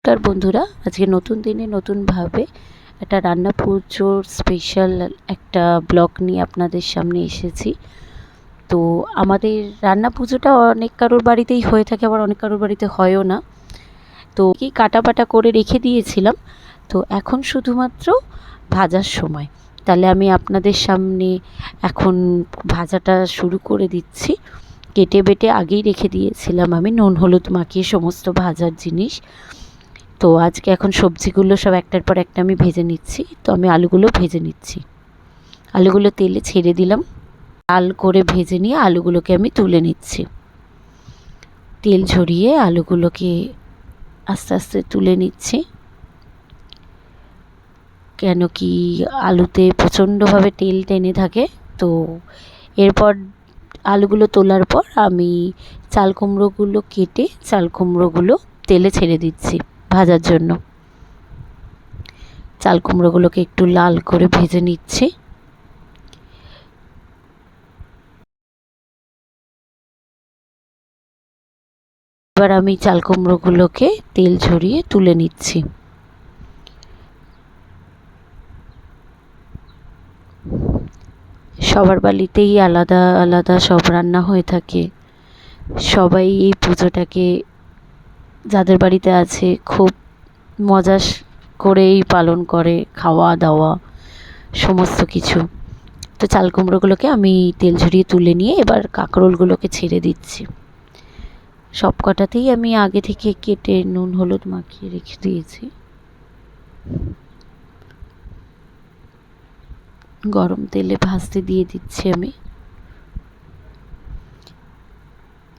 নমস্কার বন্ধুরা, আজকে নতুন দিনে নতুনভাবে একটা রান্না পুজোর স্পেশাল একটা ব্লগ নিয়ে আপনাদের সামনে এসেছি। তো আমাদের রান্না পুজোটা অনেক কারোর বাড়িতেই হয়ে থাকে, আবার অনেক কারোর বাড়িতে হয়ও না। তো কি কাটাবাটা করে রেখে দিয়েছিলাম, তো এখন শুধুমাত্র ভাজার সময়। তাহলে আমি আপনাদের সামনে এখন ভাজাটা শুরু করে দিচ্ছি। কেটে বেটে আগেই রেখে দিয়েছিলাম আমি নুন হলুদ মাখিয়ে সমস্ত ভাজার জিনিস। তো আজকে এখন সবজিগুলো সব একটার পর একটা আমি ভেজে নিচ্ছি। তো আমি আলুগুলো ভেজে নিচ্ছি। আলুগুলো তেলে ছেড়ে দিলাম, লাল করে ভেজে নিয়ে আলুগুলোকে আমি তুলে নিচ্ছি। তেল ঝরিয়ে আলুগুলোকে আস্তে আস্তে তুলে নিচ্ছি, কেন কি আলুতে প্রচণ্ডভাবে তেল টেনে থাকে। তো এরপর আলুগুলো তোলার পর আমি চাল কুমড়োগুলো কেটে চাল কুমড়োগুলো তেলে ছেড়ে দিচ্ছি ভাজার জন্য। চাল কুমড়োগুলোকে একটু লাল করে ভেজে নিচ্ছি। এবার আমি চাল কুমড়োগুলোকে তেল ঝরিয়ে তুলে নিচ্ছি। সবার বাড়িতেই আলাদা আলাদা সব রান্না হয়ে থাকে। সবাই এই পুজোটাকে যাদের বাড়িতে আছে খুব মজা করেই পালন করে, খাওয়া দাওয়া সমস্ত কিছু। তো চাল কুমড়োগুলোকে আমি তেল ঝরিয়ে তুলে নিয়ে এবার কাঁকরোলগুলোকে ছেড়ে দিচ্ছি। সব কটাতেই আমি আগে থেকে কেটে নুন হলুদ মাখিয়ে রেখে দিয়েছি। গরম তেলে ভাজতে দিয়ে দিচ্ছি আমি।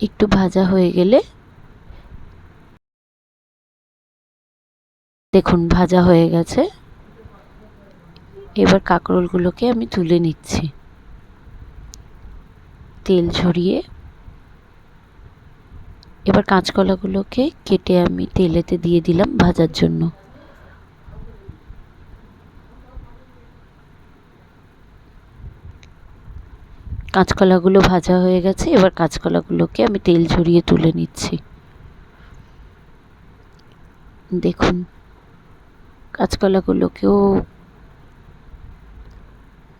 একটু ভাজা হয়ে গেলে দেখুন ভাজা হয়ে গেছে। এবার কাঁকরোলগুলোকে আমি তুলে নিচ্ছি তেল ঝরিয়ে। এবার কাঁচকলাগুলোকে কেটে আমি তেলেতে দিয়ে দিলাম ভাজার জন্য। কাঁচকলাগুলো ভাজা হয়ে গেছে, এবার কাঁচকলাগুলোকে আমি তেল ঝরিয়ে তুলে নিচ্ছি। দেখুন কাঁচকলাগুলোকেও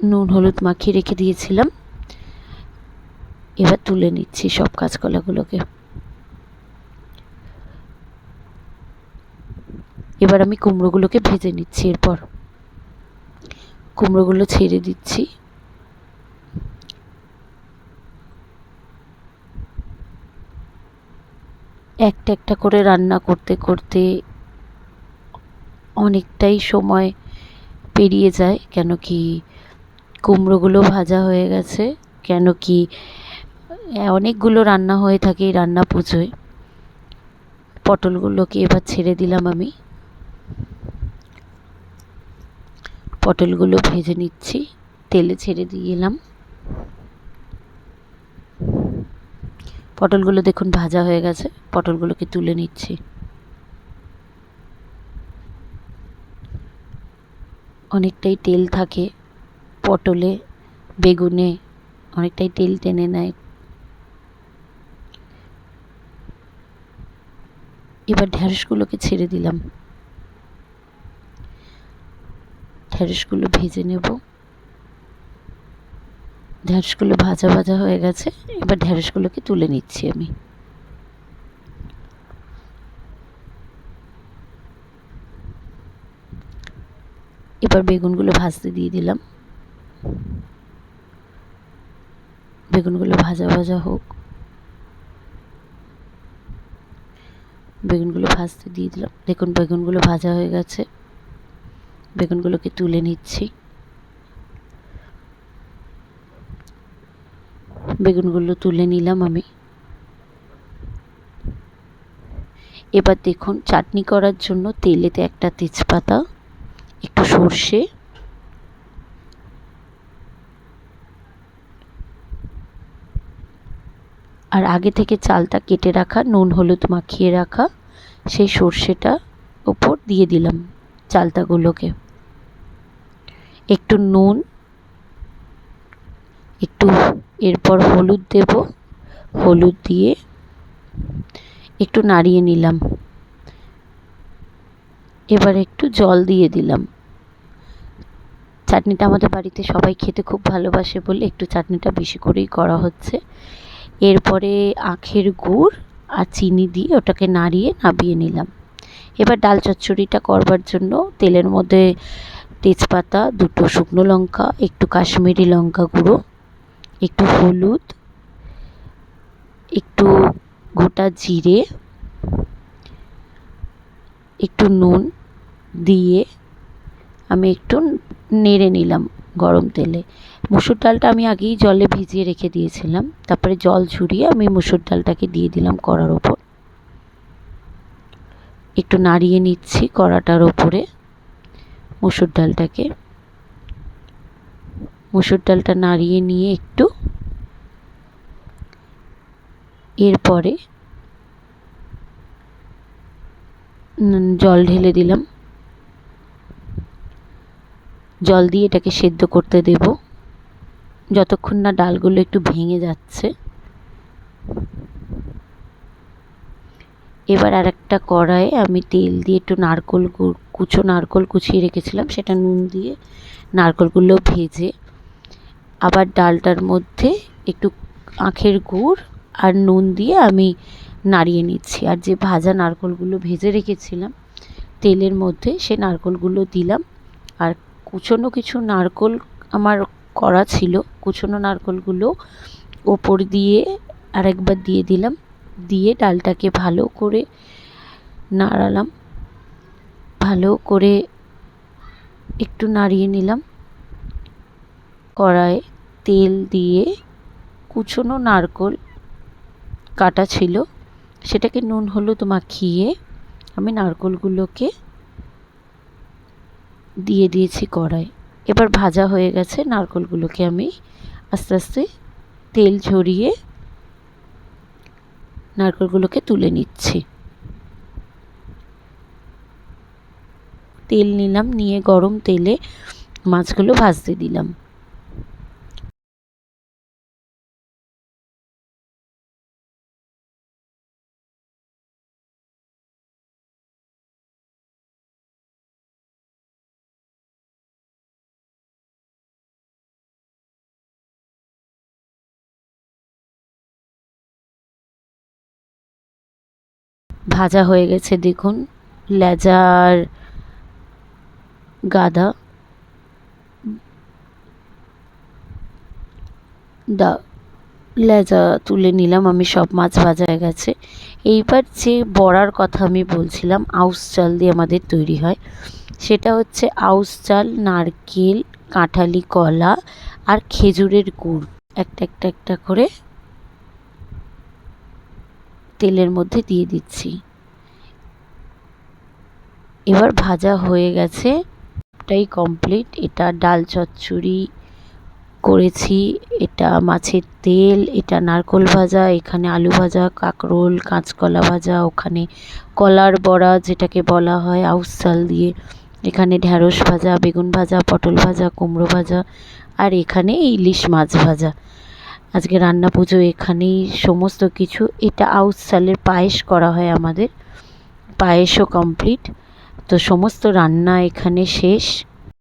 নুন হলুদ মাখিয়ে রেখে দিয়েছিলাম। এবার তুলে নিচ্ছি সব কাঁচকলাগুলোকে। এবার আমি কুমড়োগুলোকে ভেজে নিচ্ছি। এরপর কুমড়োগুলো ছেড়ে দিচ্ছি। একটা একটা করে রান্না করতে করতে অনেকটাই সময় পেরিয়ে যায়, কেন কি কুমড়োগুলো ভাজা হয়ে গেছে, কেন কি অনেকগুলো রান্না হয়ে থাকে এই রান্না পুজোয়। পটলগুলোকে এবার ছেড়ে দিলাম আমি। পটলগুলো ভেজে নিচ্ছি, তেলে ছেড়ে দিয়ে এলাম। পটলগুলো দেখুন ভাজা হয়ে গেছে, পটলগুলোকে তুলে নিচ্ছি। অনেকটাই তেল থাকে পটলে, বেগুনে অনেকটাই তেল টেনে নেয়। এবার ঢ্যাঁড়সগুলোকে ছেড়ে দিলাম, ঢ্যাঁড়সগুলো ভেজে নেব। ঢ্যাঁড়সগুলো ভাজা ভাজা হয়ে গেছে, এবার ঢ্যাঁড়সগুলোকে তুলে নিচ্ছি আমি। এবার বেগুনগুলো ভাজতে দিয়ে দিলাম। বেগুনগুলো ভাজা ভাজা হোক। বেগুনগুলো ভাজতে দিয়ে দিলাম। দেখুন বেগুনগুলো ভাজা হয়ে গেছে, বেগুনগুলোকে তুলে নিচ্ছি। বেগুনগুলো তুলে নিলাম আমি। এবার দেখুন চাটনি করার জন্য তেলেতে একটা তেজপাতা, একটু সর্ষে, আর আগে থেকে চালটা কেটে রাখা নুন হলুদ মাখিয়ে রাখা সেই সর্ষেটা ওপর দিয়ে দিলাম চালতাগুলোকে। একটু নুন, একটু এরপর হলুদ দেব। হলুদ দিয়ে একটু নাড়িয়ে নিলাম। এবার একটু জল দিয়ে দিলাম। চাটনিটা আমাদের বাড়িতে সবাই খেতে খুব ভালোবাসে বলে একটু চাটনিটা বেশি করেই করা হচ্ছে। এরপরে আখের গুড় আর চিনি দিয়ে ওটাকে নাড়িয়ে নামিয়ে নিলাম। এবার ডাল চচ্চড়িটা করবার জন্য তেলের মধ্যে তেজপাতা, দুটো শুকনো লঙ্কা, একটু কাশ্মীরি লঙ্কা গুঁড়ো, একটু হলুদ, একটু গোটা জিরে, একটু নুন দিয়ে আমি একটু নেড়ে নিলাম গরম তেলে। মুসুর ডালটা আমি আগেই জলে ভিজিয়ে রেখে দিয়েছিলাম, তারপরে জল ঝরিয়ে আমি মুসুর ডালটাকে দিয়ে দিলাম কড়ার ওপর। একটু নাড়িয়ে নিচ্ছি কড়াটার ওপরে মুসুর ডালটাকে। মুসুর ডালটা নাড়িয়ে নিয়ে একটু এরপরে জল ঢেলে দিলাম। জল দিয়ে এটাকে সেদ্ধ করতে দেব যতক্ষণ না ডালগুলো একটু ভেঙে যাচ্ছে। এবার আর একটা কড়াইয়ে আমি তেল দিয়ে একটু নারকোল কুচিয়ে রেখেছিলাম, সেটা নুন দিয়ে নারকোলগুলো ভেজে আবার ডালটার মধ্যে একটু আখের গুড় আর নুন দিয়ে আমি নাড়িয়ে নিচ্ছি। আর যে ভাজা নারকোলগুলো ভেজে রেখেছিলাম তেলের মধ্যে, সে নারকোলগুলো দিলাম। আর কুচনো কিছু নারকোল আমার করা ছিল, কুচনো নারকোলগুলো ওপর দিয়ে আরেকবার দিয়ে দিলাম। দিয়ে ডালটাকে ভালো করে নাড়ালাম, ভালো করে একটু নাড়িয়ে নিলাম। কড়াইয়ে তেল দিয়ে কুচনো নারকোল কাটা ছিল সেটাকে নুন হলুদ মাখিয়ে আমি নারকোলগুলোকে দিয়ে দিয়েছি কড়াই। এবার ভাজা হয়ে গেছে নারকোলগুলোকে আমি আস্তে আস্তে তেল ঝরিয়ে নারকোলগুলোকে তুলে নিচ্ছি। তেল নিলাম, নিয়ে গরম তেলে মাছগুলো ভাজতে দিলাম। ভাজা হয়ে গেছে দেখুন, লেজার গাদা লেজা তুলে নিলাম আমি, সব মাছ ভাজা হয়ে গেছে। এইবার যে বড়ার কথা আমি বলছিলাম আউশ চাল দিয়ে আমাদের তৈরি হয়, সেটা হচ্ছে আউশ চাল, নারকেল, কাঁঠালি কলা আর খেজুরের গুড় একটা একটা একটা করে তেলের মধ্যে দিয়ে দিচ্ছি। এবার ভাজা হয়ে গেছে, এটাই কমপ্লিট। এটা ডাল চচ্চড়ি করেছি, এটা মাছের তেল, এটা নারকোল ভাজা, এখানে আলু ভাজা, কাঁকরোল, কাঁচকলা ভাজা, ওখানে কলার বড়া যেটাকে বলা হয় আউশ চাল দিয়ে, এখানে ঢ্যাঁড়স ভাজা, বেগুন ভাজা, পটল ভাজা, কুমড়ো ভাজা, আর এখানে ইলিশ মাছ ভাজা। আজকে রান্না পুজো এখানেই সমস্ত কিছু। এটা আউশ চালের পায়েস করা হয় আমাদের, পায়েসও কমপ্লিট। তো সমস্ত রান্না এখানে শেষ।